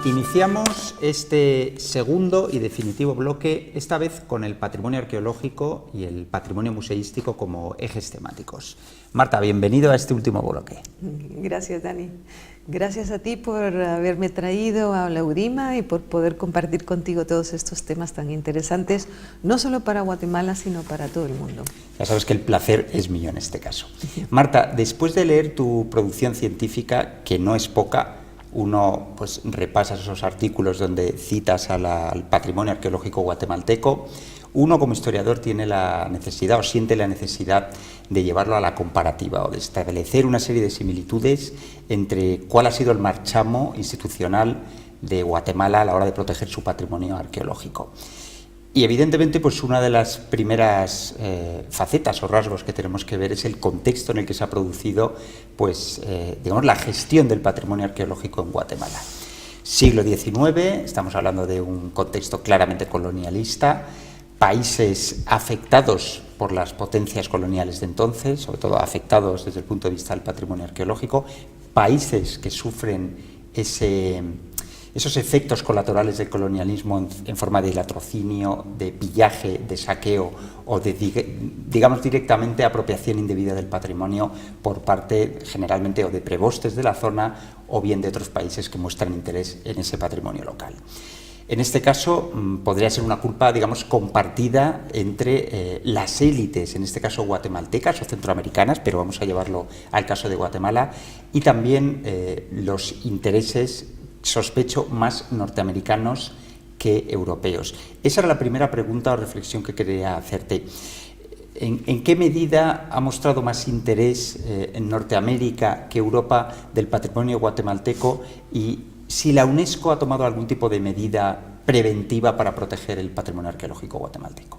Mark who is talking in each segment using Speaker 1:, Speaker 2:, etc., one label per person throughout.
Speaker 1: Iniciamos este segundo y definitivo bloque, esta vez con el patrimonio arqueológico y el patrimonio museístico como ejes temáticos. Marta, bienvenido a este último bloque.
Speaker 2: Gracias, Dani. Gracias a ti por haberme traído a la UDIMA y por poder compartir contigo todos estos temas tan interesantes, no solo para Guatemala, sino para todo el mundo.
Speaker 1: Ya sabes que el placer es mío en este caso. Marta, después de leer tu producción científica, que no es poca, uno pues repasa esos artículos donde citas al patrimonio arqueológico guatemalteco. Uno como historiador tiene la necesidad o siente la necesidad de llevarlo a la comparativa o de establecer una serie de similitudes entre cuál ha sido el marchamo institucional de Guatemala a la hora de proteger su patrimonio arqueológico. Y evidentemente pues una de las primeras facetas o rasgos que tenemos que ver es el contexto en el que se ha producido pues, digamos, la gestión del patrimonio arqueológico en Guatemala. Siglo XIX, estamos hablando de un contexto claramente colonialista, países afectados por las potencias coloniales de entonces, sobre todo afectados desde el punto de vista del patrimonio arqueológico, países que sufren esos efectos colaterales del colonialismo en forma de latrocinio, de pillaje, de saqueo o de, digamos, directamente apropiación indebida del patrimonio por parte generalmente o de prebostes de la zona o bien de otros países que muestran interés en ese patrimonio local. En este caso podría ser una culpa, digamos, compartida entre las élites, en este caso guatemaltecas o centroamericanas, pero vamos a llevarlo al caso de Guatemala, y también los intereses, sospecho, más norteamericanos que europeos. Esa era la primera pregunta o reflexión que quería hacerte. ¿En qué medida ha mostrado más interés en Norteamérica que Europa del patrimonio guatemalteco y si la UNESCO ha tomado algún tipo de medida preventiva para proteger el patrimonio arqueológico guatemalteco?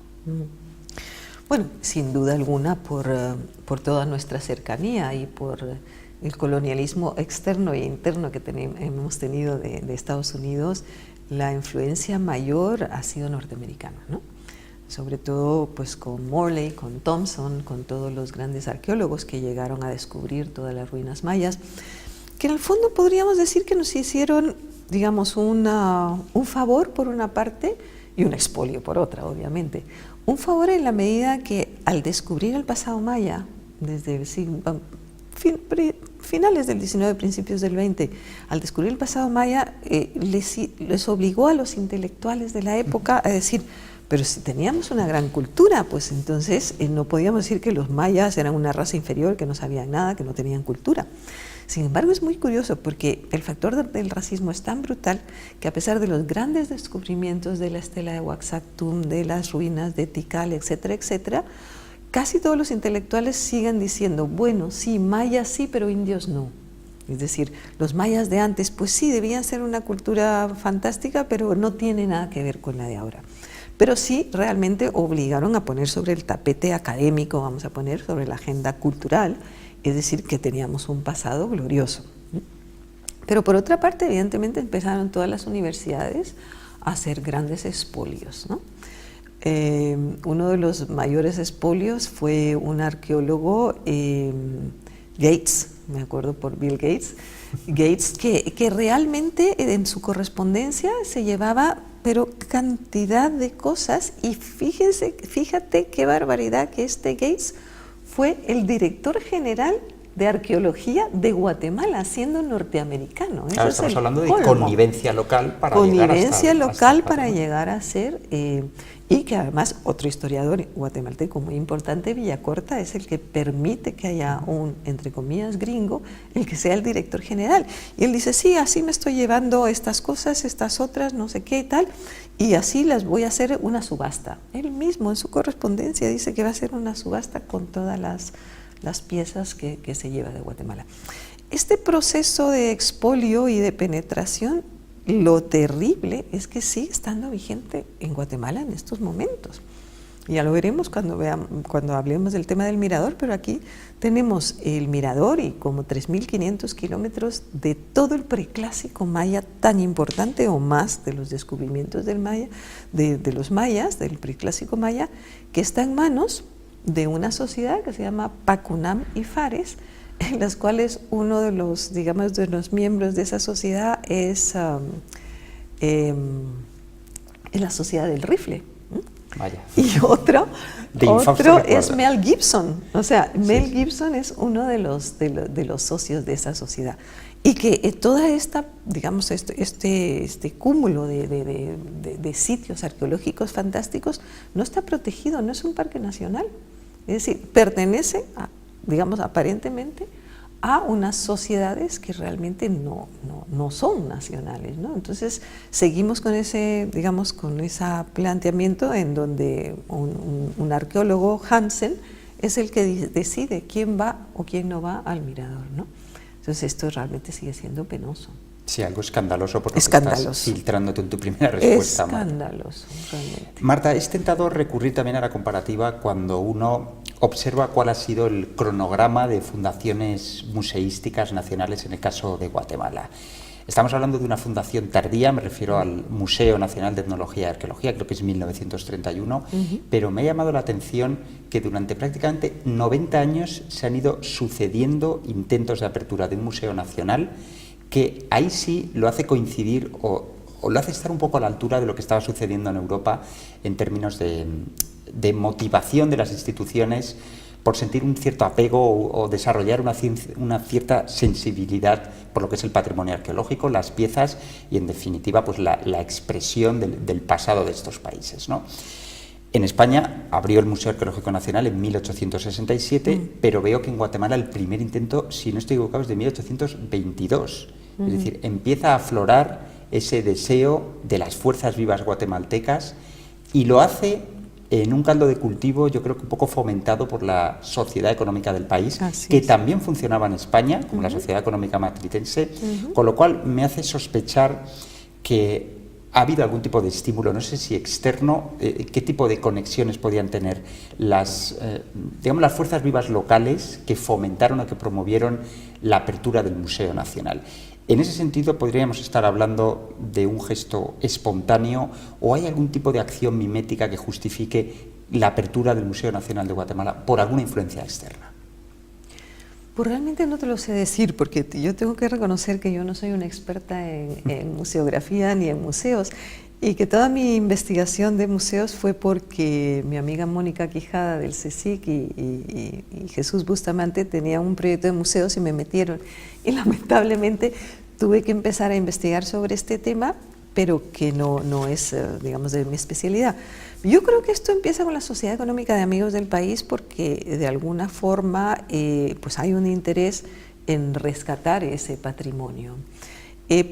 Speaker 2: Bueno, sin duda alguna por toda nuestra cercanía y por el colonialismo externo e interno que hemos tenido de Estados Unidos, la influencia mayor ha sido norteamericana, ¿no? Sobre todo pues con Morley, con Thompson, con todos los grandes arqueólogos que llegaron a descubrir todas las ruinas mayas, que en el fondo podríamos decir que nos hicieron, digamos, un favor por una parte y un expolio por otra, obviamente. Un favor en la medida que al descubrir el pasado maya, desde el finales del 19, principios del 20, al descubrir el pasado maya, les obligó a los intelectuales de la época a decir, pero si teníamos una gran cultura, pues entonces no podíamos decir que los mayas eran una raza inferior, que no sabían nada, que no tenían cultura. Sin embargo, es muy curioso porque el factor del racismo es tan brutal que a pesar de los grandes descubrimientos de la estela de Uaxactum, de las ruinas de Tikal, etcétera, etcétera, casi todos los intelectuales siguen diciendo, bueno, sí, mayas sí, pero indios no. Es decir, los mayas de antes, pues sí, debían ser una cultura fantástica, pero no tiene nada que ver con la de ahora. Pero sí realmente obligaron a poner sobre el tapete académico, vamos a poner sobre la agenda cultural, es decir, que teníamos un pasado glorioso. Pero por otra parte, evidentemente, empezaron todas las universidades a hacer grandes expolios, ¿no? Uno de los mayores expolios fue un arqueólogo, Gates, me acuerdo por Bill Gates, que realmente en su correspondencia se llevaba pero cantidad de cosas, y fíjate qué barbaridad que este Gates fue el director general de arqueología de Guatemala, siendo norteamericano.
Speaker 1: Claro, estamos hablando de connivencia local para
Speaker 2: llegar a ser, y que además otro historiador guatemalteco muy importante, Villacorta, es el que permite que haya un, entre comillas, gringo, el que sea el director general. Y él dice, sí, así me estoy llevando estas cosas, estas otras, no sé qué y tal, y así las voy a hacer una subasta. Él mismo en su correspondencia dice que va a hacer una subasta con todas las piezas que se lleva de Guatemala. Este proceso de expolio y de penetración, lo terrible es que sigue estando vigente en Guatemala en estos momentos. Ya lo veremos cuando hablemos del tema del mirador, pero aquí tenemos el mirador y como 3.500 kilómetros de todo el preclásico maya tan importante o más de los descubrimientos del maya, de los mayas, del preclásico maya, que está en manos de una sociedad que se llama Pacunam y Fares, en las cuales uno de los, digamos, de los miembros de esa sociedad es es la Sociedad del Rifle.
Speaker 1: Vaya.
Speaker 2: Y otro es Mel Gibson. O sea, Mel Gibson es uno de los socios de esa sociedad. Y que toda esta, digamos, este cúmulo de sitios arqueológicos fantásticos no está protegido, no es un parque nacional. Es decir, pertenece, digamos, aparentemente a unas sociedades que realmente no son nacionales, ¿no? Entonces, seguimos con ese, digamos, con ese planteamiento en donde un arqueólogo, Hansen, es el que decide quién va o quién no va al mirador, ¿no? Entonces, esto realmente sigue siendo penoso.
Speaker 1: Sí, algo escandaloso por lo que estás filtrándote en tu primera respuesta.
Speaker 2: Escandaloso, realmente.
Speaker 1: Marta, es tentador recurrir también a la comparativa cuando uno observa cuál ha sido el cronograma de fundaciones museísticas nacionales en el caso de Guatemala. Estamos hablando de una fundación tardía, me refiero al Museo Nacional de Etnología y Arqueología, creo que es 1931, pero me ha llamado la atención que durante prácticamente 90 años se han ido sucediendo intentos de apertura de un museo nacional que ahí sí lo hace coincidir o lo hace estar un poco a la altura de lo que estaba sucediendo en Europa en términos de motivación de las instituciones por sentir un cierto apego o desarrollar una cierta sensibilidad por lo que es el patrimonio arqueológico, las piezas y, en definitiva, pues la expresión del pasado de estos países, ¿no? En España abrió el Museo Arqueológico Nacional en 1867, pero veo que en Guatemala el primer intento, si no estoy equivocado, es de 1822. Es decir, empieza a aflorar ese deseo de las fuerzas vivas guatemaltecas y lo hace en un caldo de cultivo, yo creo que un poco fomentado por la sociedad económica del país, que también funcionaba en España, como la sociedad económica matritense, con lo cual me hace sospechar que ha habido algún tipo de estímulo, no sé si externo, qué tipo de conexiones podían tener las fuerzas vivas locales que fomentaron o que promovieron la apertura del Museo Nacional. En ese sentido, ¿podríamos estar hablando de un gesto espontáneo o hay algún tipo de acción mimética que justifique la apertura del Museo Nacional de Guatemala por alguna influencia externa?
Speaker 2: Pues realmente no te lo sé decir, porque yo tengo que reconocer que yo no soy una experta en museografía ni en museos, y que toda mi investigación de museos fue porque mi amiga Mónica Quijada del CSIC y Jesús Bustamante tenían un proyecto de museos y me metieron. Y lamentablemente tuve que empezar a investigar sobre este tema, pero que no es, digamos, de mi especialidad. Yo creo que esto empieza con la Sociedad Económica de Amigos del País porque de alguna forma pues hay un interés en rescatar ese patrimonio.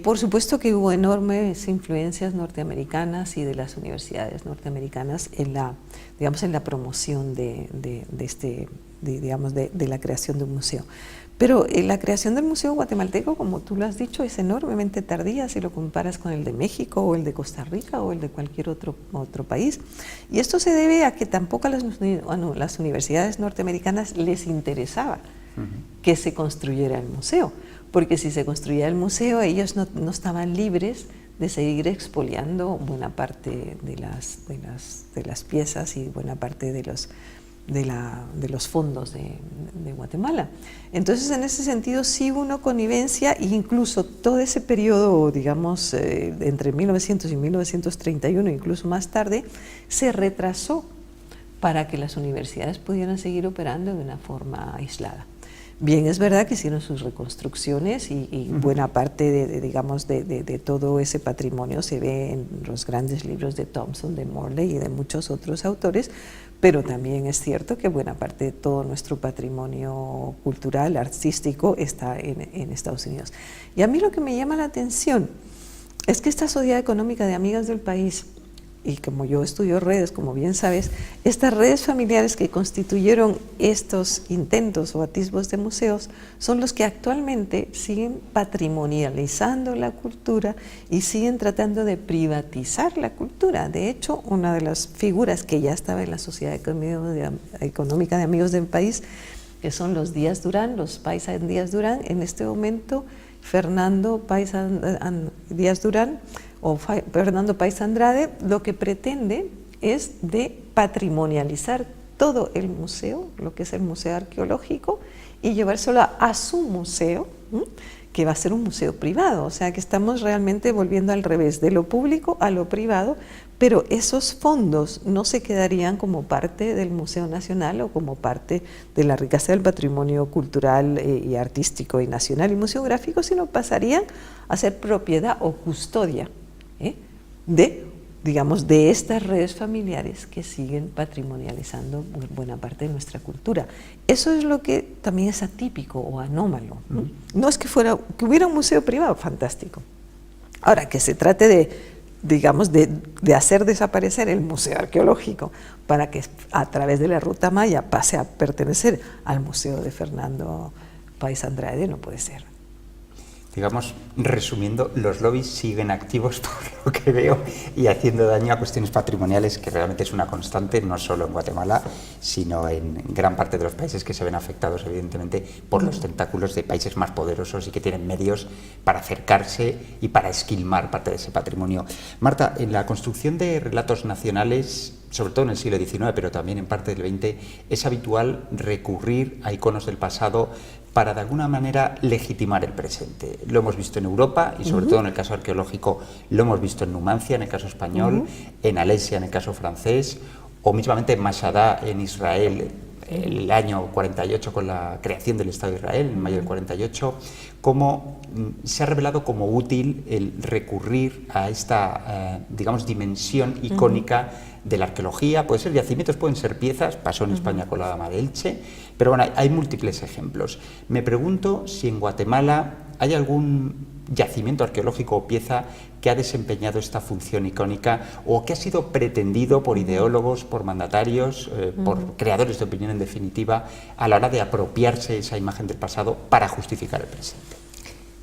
Speaker 2: Por supuesto que hubo enormes influencias norteamericanas y de las universidades norteamericanas en la promoción de la creación de un museo. Pero la creación del Museo Guatemalteco, como tú lo has dicho, es enormemente tardía si lo comparas con el de México o el de Costa Rica o el de cualquier otro país. Y esto se debe a que tampoco a las universidades norteamericanas les interesaba que se construyera el museo, porque si se construía el museo ellos no estaban libres de seguir expoliando buena parte de las piezas y buena parte de los fondos de Guatemala. Entonces, en ese sentido, sí hubo una connivencia e incluso todo ese periodo, digamos, entre 1900 y 1931, incluso más tarde, se retrasó para que las universidades pudieran seguir operando de una forma aislada. Bien, es verdad que hicieron sus reconstrucciones y buena parte de todo ese patrimonio se ve en los grandes libros de Thompson, de Morley y de muchos otros autores, pero también es cierto que buena parte de todo nuestro patrimonio cultural, artístico, está en Estados Unidos. Y a mí lo que me llama la atención es que esta Sociedad Económica de Amigas del País, y como yo estudio redes, como bien sabes, estas redes familiares que constituyeron estos intentos o atisbos de museos son los que actualmente siguen patrimonializando la cultura y siguen tratando de privatizar la cultura. De hecho, una de las figuras que ya estaba en la Sociedad Económica de Amigos del País, que son los Díaz Durán, los Paisa Díaz Durán, en este momento Fernando Paisa Díaz Durán o Fernando Paisa Andrade, lo que pretende es de patrimonializar todo el museo, lo que es el museo arqueológico, y llevárselo a su museo, que va a ser un museo privado, o sea que estamos realmente volviendo al revés, de lo público a lo privado, pero esos fondos no se quedarían como parte del Museo Nacional o como parte de la riqueza del patrimonio cultural y artístico y nacional y museográfico, sino pasarían a ser propiedad o custodia de, digamos, de estas redes familiares que siguen patrimonializando buena parte de nuestra cultura. Eso es lo que también es atípico o anómalo. No es que hubiera un museo privado, fantástico. Ahora, que se trate de hacer desaparecer el museo arqueológico para que a través de la ruta maya pase a pertenecer al museo de Fernando Páez Andrade, no puede ser.
Speaker 1: Digamos, resumiendo, los lobbies siguen activos por lo que veo y haciendo daño a cuestiones patrimoniales, que realmente es una constante, no solo en Guatemala, sino en gran parte de los países que se ven afectados, evidentemente, por los tentáculos de países más poderosos y que tienen medios para acercarse y para esquilmar parte de ese patrimonio. Marta, en la construcción de relatos nacionales, sobre todo en el siglo XIX, pero también en parte del XX, es habitual recurrir a iconos del pasado para de alguna manera legitimar el presente. Lo hemos visto en Europa y sobre todo en el caso arqueológico lo hemos visto en Numancia, en el caso español, en Alesia, en el caso francés, o mismamente en Mashhad, en Israel, el año 48 con la creación del Estado de Israel, en mayo del 48, cómo se ha revelado como útil el recurrir a esta, digamos, dimensión icónica de la arqueología. Pueden ser yacimientos, pueden ser piezas, pasó en España con la Dama de Elche, pero bueno, hay múltiples ejemplos. Me pregunto si en Guatemala hay algún yacimiento arqueológico o pieza que ha desempeñado esta función icónica o que ha sido pretendido por ideólogos, por mandatarios, por creadores de opinión en definitiva, a la hora de apropiarse esa imagen del pasado para justificar el presente.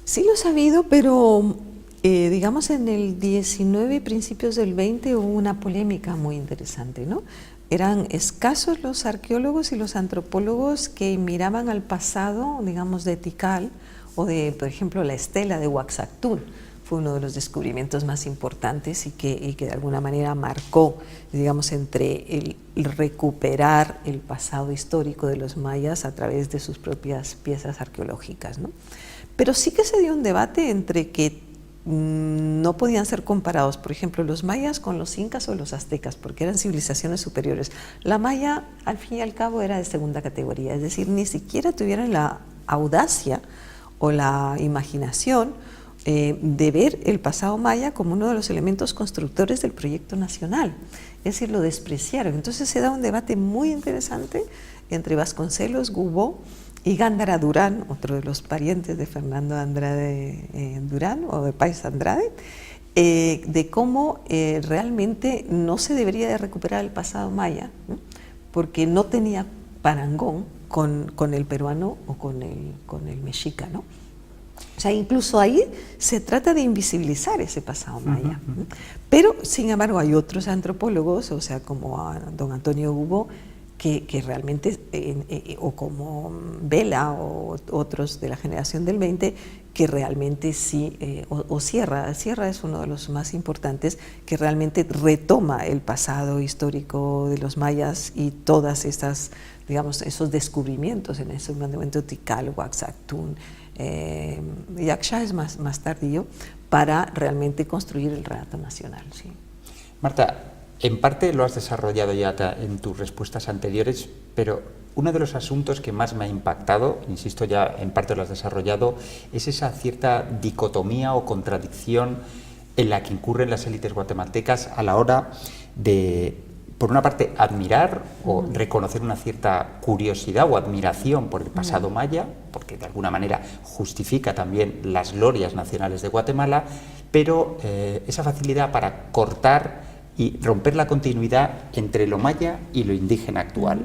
Speaker 2: Sí lo he sabido, pero digamos en el 19 y principios del 20 hubo una polémica muy interesante, ¿no? Eran escasos los arqueólogos y los antropólogos que miraban al pasado, digamos, de Tikal o de, por ejemplo, la estela de Uaxactún. Fue uno de los descubrimientos más importantes y que de alguna manera marcó, digamos, entre el recuperar el pasado histórico de los mayas a través de sus propias piezas arqueológicas, ¿no? Pero sí que se dio un debate entre que no podían ser comparados, por ejemplo, los mayas con los incas o los aztecas, porque eran civilizaciones superiores. La maya, al fin y al cabo, era de segunda categoría, es decir, ni siquiera tuvieron la audacia o la imaginación de ver el pasado maya como uno de los elementos constructores del proyecto nacional, es decir, lo despreciaron. Entonces se da un debate muy interesante entre Vasconcelos, Gubó y Gándara Durán, otro de los parientes de Fernando Andrade Durán o de Páez Andrade, de cómo realmente no se debería de recuperar el pasado maya, ¿no? Porque no tenía parangón con el peruano o con el mexica, ¿no? O sea, incluso ahí se trata de invisibilizar ese pasado maya. Pero, sin embargo, hay otros antropólogos, o sea, como a don Antonio Gubó, que realmente, o como Vela o otros de la generación del 20, que realmente sí, o Sierra es uno de los más importantes, que realmente retoma el pasado histórico de los mayas y todas estas, digamos, esos descubrimientos en ese momento, Tikal, Uaxactún, Yaxha es más tardío, para realmente construir el relato nacional. Sí.
Speaker 1: Marta, en parte lo has desarrollado ya en tus respuestas anteriores, pero uno de los asuntos que más me ha impactado, insisto, ya en parte lo has desarrollado, es esa cierta dicotomía o contradicción en la que incurren las élites guatemaltecas a la hora de, por una parte, admirar o reconocer una cierta curiosidad o admiración por el pasado maya, porque de alguna manera justifica también las glorias nacionales de Guatemala, pero esa facilidad para cortar y romper la continuidad entre lo maya y lo indígena actual.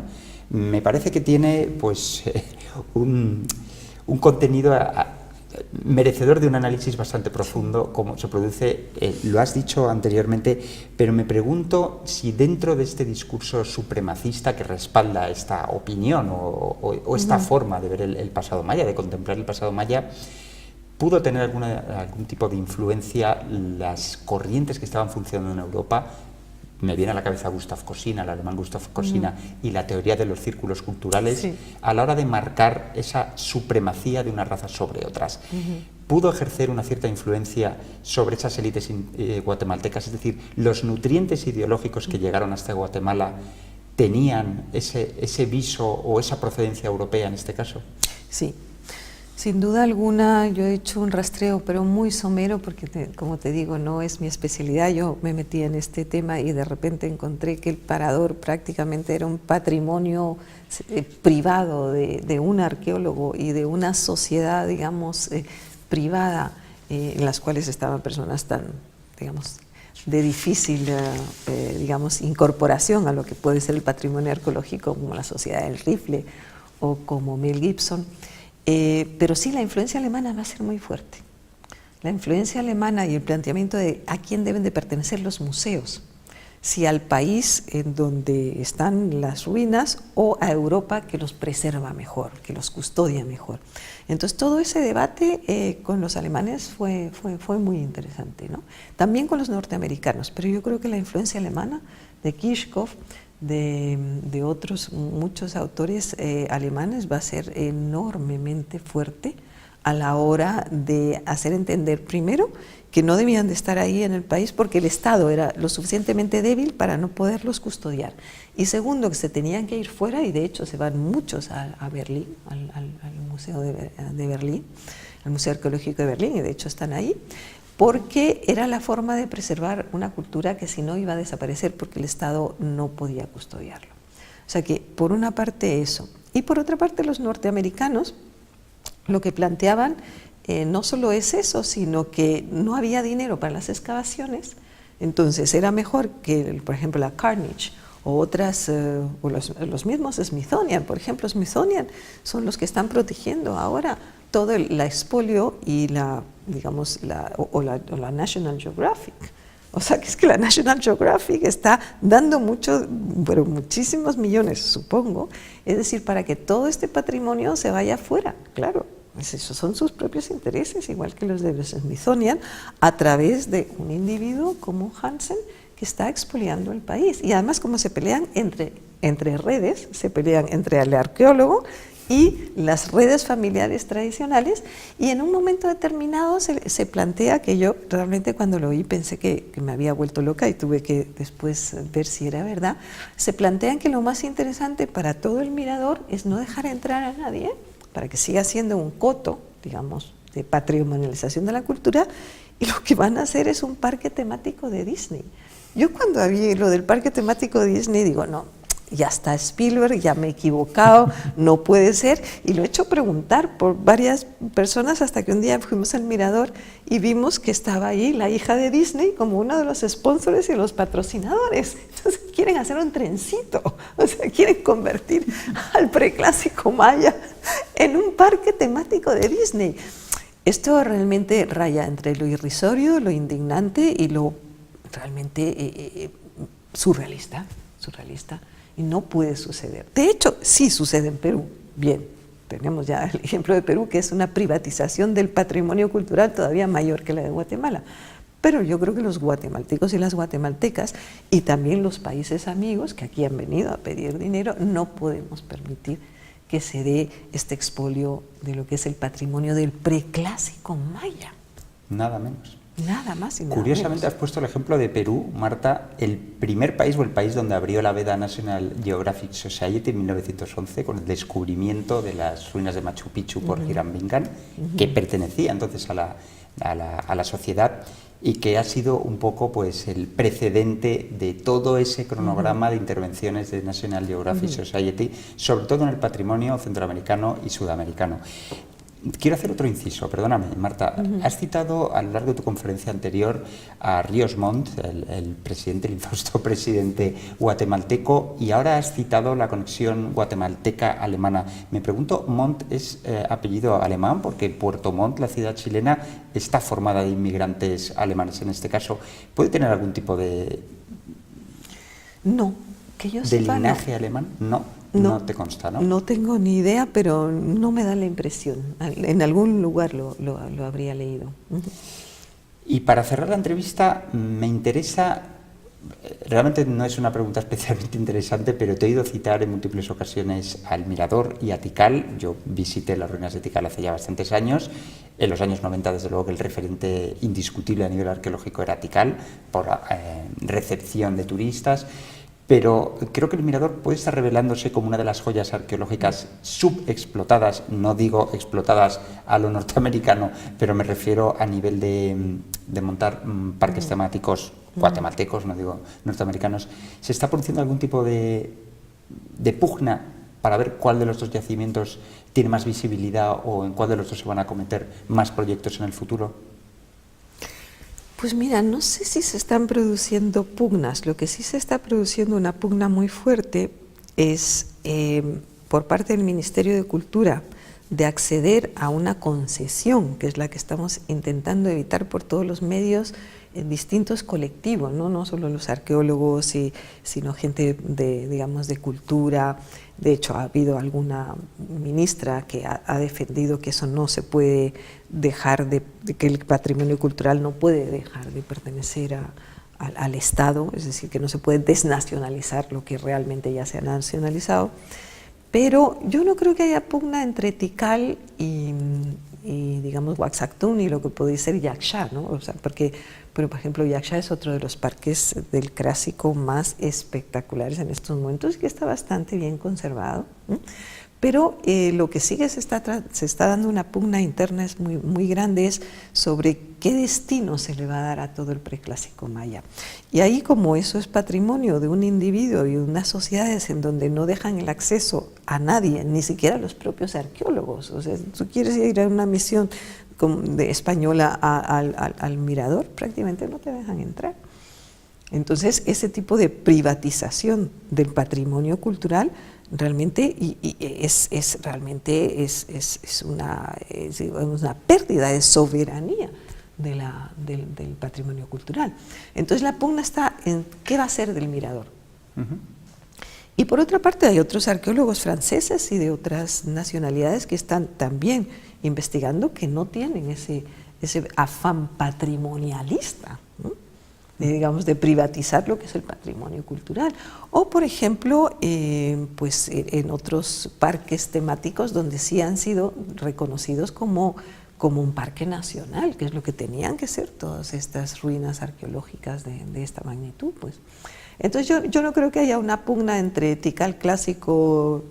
Speaker 1: Me parece que tiene pues un contenido merecedor de un análisis bastante profundo, como se produce, lo has dicho anteriormente, pero me pregunto si dentro de este discurso supremacista que respalda esta opinión o esta forma de ver el pasado maya, de contemplar el pasado maya, pudo tener algún tipo de influencia las corrientes que estaban funcionando en Europa, me viene a la cabeza Gustav Kosina, el alemán Gustav Kosina, y la teoría de los círculos culturales, a la hora de marcar esa supremacía de una raza sobre otras. ¿Pudo ejercer una cierta influencia sobre esas élites guatemaltecas? Es decir, ¿los nutrientes ideológicos que llegaron hasta Guatemala tenían ese viso o esa procedencia europea en este caso?
Speaker 2: Sí. Sin duda alguna, yo he hecho un rastreo, pero muy somero, porque como te digo, no es mi especialidad. Yo me metí en este tema y de repente encontré que el Parador prácticamente era un patrimonio privado de un arqueólogo y de una sociedad, digamos, privada, en las cuales estaban personas tan, digamos, de difícil, digamos, incorporación a lo que puede ser el patrimonio arqueológico, como la Sociedad del Rifle o como Mel Gibson. Pero sí, la influencia alemana va a ser muy fuerte. La influencia alemana y el planteamiento de a quién deben de pertenecer los museos, si al país en donde están las ruinas o a Europa que los preserva mejor, que los custodia mejor. Entonces todo ese debate con los alemanes fue muy interesante, ¿no? También con los norteamericanos, pero yo creo que la influencia alemana de Kirchhoff, de otros muchos autores alemanes va a ser enormemente fuerte a la hora de hacer entender, primero, que no debían de estar ahí en el país porque el Estado era lo suficientemente débil para no poderlos custodiar, y segundo, que se tenían que ir fuera, y de hecho se van muchos a Berlín, al Museo de Berlín, al Museo Arqueológico de Berlín, y de hecho están ahí, porque era la forma de preservar una cultura que si no iba a desaparecer porque el Estado no podía custodiarlo. O sea que por una parte eso, y por otra parte los norteamericanos lo que planteaban no solo es eso, sino que no había dinero para las excavaciones, entonces era mejor que, por ejemplo, la Carnegie o otras, o los mismos Smithsonian, por ejemplo, Smithsonian son los que están protegiendo ahora todo la expolio y la, digamos, la National Geographic. O sea, que es que la National Geographic está dando mucho, pero muchísimos millones, supongo, es decir, para que todo este patrimonio se vaya afuera, claro. Pues esos son sus propios intereses, igual que los de los Smithsonian, a través de un individuo como Hansen, que está expoliando el país. Y además, como se pelean entre redes, se pelean entre el arqueólogo y las redes familiares tradicionales, y en un momento determinado se plantea, que yo realmente cuando lo oí pensé que me había vuelto loca y tuve que después ver si era verdad, se plantean que lo más interesante para todo el mirador es no dejar entrar a nadie, para que siga siendo un coto, digamos, de patrimonialización de la cultura, y lo que van a hacer es un parque temático de Disney. Yo cuando vi lo del parque temático de Disney digo, no, ya está Spielberg, ya me he equivocado, no puede ser, y lo he hecho preguntar por varias personas hasta que un día fuimos al mirador y vimos que estaba ahí la hija de Disney como uno de los sponsors y los patrocinadores. Entonces quieren hacer un trencito, o sea, quieren convertir al preclásico maya en un parque temático de Disney. Esto realmente raya entre lo irrisorio, lo indignante y lo realmente surrealista. Y no puede suceder. De hecho, sí sucede en Perú. Bien, tenemos ya el ejemplo de Perú, que es una privatización del patrimonio cultural todavía mayor que la de Guatemala. Pero yo creo que los guatemaltecos y las guatemaltecas, y también los países amigos que aquí han venido a pedir dinero, no podemos permitir que se dé este expolio de lo que es el patrimonio del preclásico maya.
Speaker 1: Nada menos.
Speaker 2: Nada más y nada
Speaker 1: Curiosamente
Speaker 2: menos.
Speaker 1: has puesto el ejemplo de Perú, Marta, el primer país o el país donde abrió la veda National Geographic Society en 1911 con el descubrimiento de las ruinas de Machu Picchu por Hiram Bingham, que pertenecía entonces a la sociedad y que ha sido un poco pues el precedente de todo ese cronograma de intervenciones de National Geographic Society, sobre todo en el patrimonio centroamericano y sudamericano. Quiero hacer otro inciso, perdóname, Marta. Has citado a lo largo de tu conferencia anterior a Ríos Montt, el presidente, el infausto presidente guatemalteco, y ahora has citado la conexión guatemalteca-alemana. Me pregunto, ¿Montt es apellido alemán? Porque Puerto Montt, la ciudad chilena, está formada de inmigrantes alemanes en este caso. ¿Puede tener algún tipo de linaje alemán? No te consta, ¿no?
Speaker 2: No tengo ni idea, pero no me da la impresión. En algún lugar lo habría leído.
Speaker 1: Y para cerrar la entrevista, me interesa Realmente no es una pregunta especialmente interesante, pero te he oído citar en múltiples ocasiones al Mirador y a Tikal. Yo visité las ruinas de Tikal hace ya bastantes años. En los años 90, desde luego, que el referente indiscutible a nivel arqueológico era Tikal, por recepción de turistas. Pero creo que el Mirador puede estar revelándose como una de las joyas arqueológicas subexplotadas, no digo explotadas a lo norteamericano, pero me refiero a nivel de montar parques temáticos guatemaltecos, no digo norteamericanos. ¿Se está produciendo algún tipo de pugna para ver cuál de los dos yacimientos tiene más visibilidad o en cuál de los dos se van a acometer más proyectos en el futuro?
Speaker 2: Pues mira, no sé si se están produciendo pugnas. Lo que sí se está produciendo una pugna muy fuerte es por parte del Ministerio de Cultura de acceder a una concesión, que es la que estamos intentando evitar por todos los medios en distintos colectivos, no solo los arqueólogos, sino gente digamos, de cultura. De hecho, ha habido alguna ministra que ha defendido que eso no se puede dejar que el patrimonio cultural no puede dejar de pertenecer al Estado, es decir, que no se puede desnacionalizar lo que realmente ya se ha nacionalizado. Pero yo no creo que haya pugna entre Tikal y digamos, Uaxactún y lo que puede ser Yaxchá, ¿no? O sea, porque, por ejemplo, Yaxchá es otro de los parques del Clásico más espectaculares en estos momentos y que está bastante bien conservado. Pero lo que sí que se está dando una pugna interna es muy grande, es sobre qué destino se le va a dar a todo el preclásico maya. Y ahí, como eso es patrimonio de un individuo y de unas sociedades en donde no dejan el acceso a nadie, ni siquiera a los propios arqueólogos, o sea, si tú quieres ir a una misión española al Mirador, prácticamente no te dejan entrar. Entonces, ese tipo de privatización del patrimonio cultural realmente es una pérdida de soberanía del patrimonio cultural. Entonces la pugna está en qué va a ser del Mirador. Y por otra parte hay otros arqueólogos franceses y de otras nacionalidades que están también investigando, que no tienen ese afán patrimonialista, ¿no? Digamos, de privatizar lo que es el patrimonio cultural. O, por ejemplo, pues en otros parques temáticos donde sí han sido reconocidos como un parque nacional, que es lo que tenían que ser todas estas ruinas arqueológicas de esta magnitud, pues. Entonces yo no creo que haya una pugna entre Tikal clásico,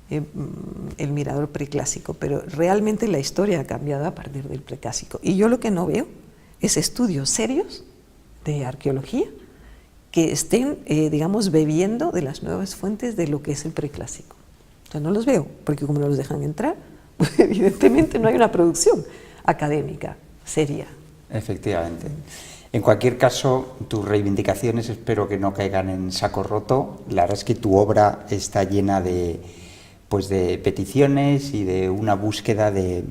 Speaker 2: el Mirador preclásico, pero realmente la historia ha cambiado a partir del preclásico. Y yo lo que no veo es estudios serios de arqueología que estén, digamos, bebiendo de las nuevas fuentes de lo que es el preclásico. O sea, no los veo, porque como no los dejan entrar, pues evidentemente no hay una producción académica seria.
Speaker 1: Efectivamente. En cualquier caso, tus reivindicaciones espero que no caigan en saco roto. La verdad es que tu obra está llena de peticiones y de una búsqueda de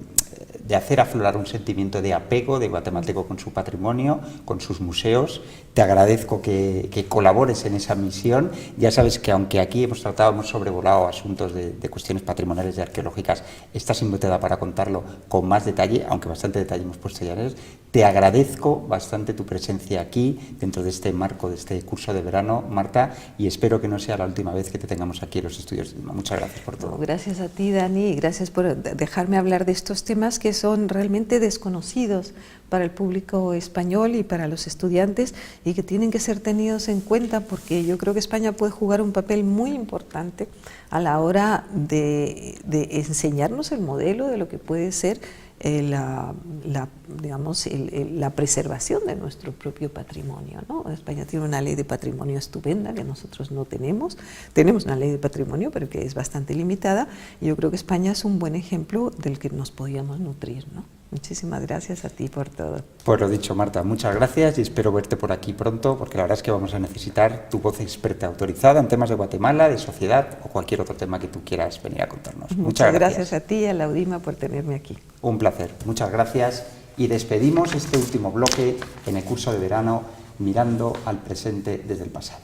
Speaker 1: hacer aflorar un sentimiento de apego de guatemalteco con su patrimonio, con sus museos. Te agradezco que colabores en esa misión. Ya sabes que aunque aquí hemos sobrevolado asuntos de cuestiones patrimoniales y arqueológicas, estás invitada para contarlo con más detalle, aunque bastante detalle hemos puesto ya en él. Te agradezco bastante tu presencia aquí, dentro de este marco de este curso de verano, Marta, y espero que no sea la última vez que te tengamos aquí en los estudios. Muchas gracias por todo.
Speaker 2: Gracias a ti, Dani, y gracias por dejarme hablar de estos temas que son realmente desconocidos para el público español y para los estudiantes y que tienen que ser tenidos en cuenta, porque yo creo que España puede jugar un papel muy importante a la hora de enseñarnos el modelo de lo que puede ser digamos, la preservación de nuestro propio patrimonio, ¿no? España tiene una ley de patrimonio estupenda que nosotros no tenemos. Tenemos una ley de patrimonio, pero que es bastante limitada, y yo creo que España es un buen ejemplo del que nos podíamos nutrir, ¿no? Muchísimas gracias a ti por todo.
Speaker 1: Pues lo dicho, Marta, muchas gracias y espero verte por aquí pronto, porque la verdad es que vamos a necesitar tu voz experta autorizada en temas de Guatemala, de sociedad o cualquier otro tema que tú quieras venir a contarnos.
Speaker 2: Muchas gracias a ti y a la UDIMA por tenerme aquí.
Speaker 1: Un placer, muchas gracias, y despedimos este último bloque en el curso de verano mirando al presente desde el pasado.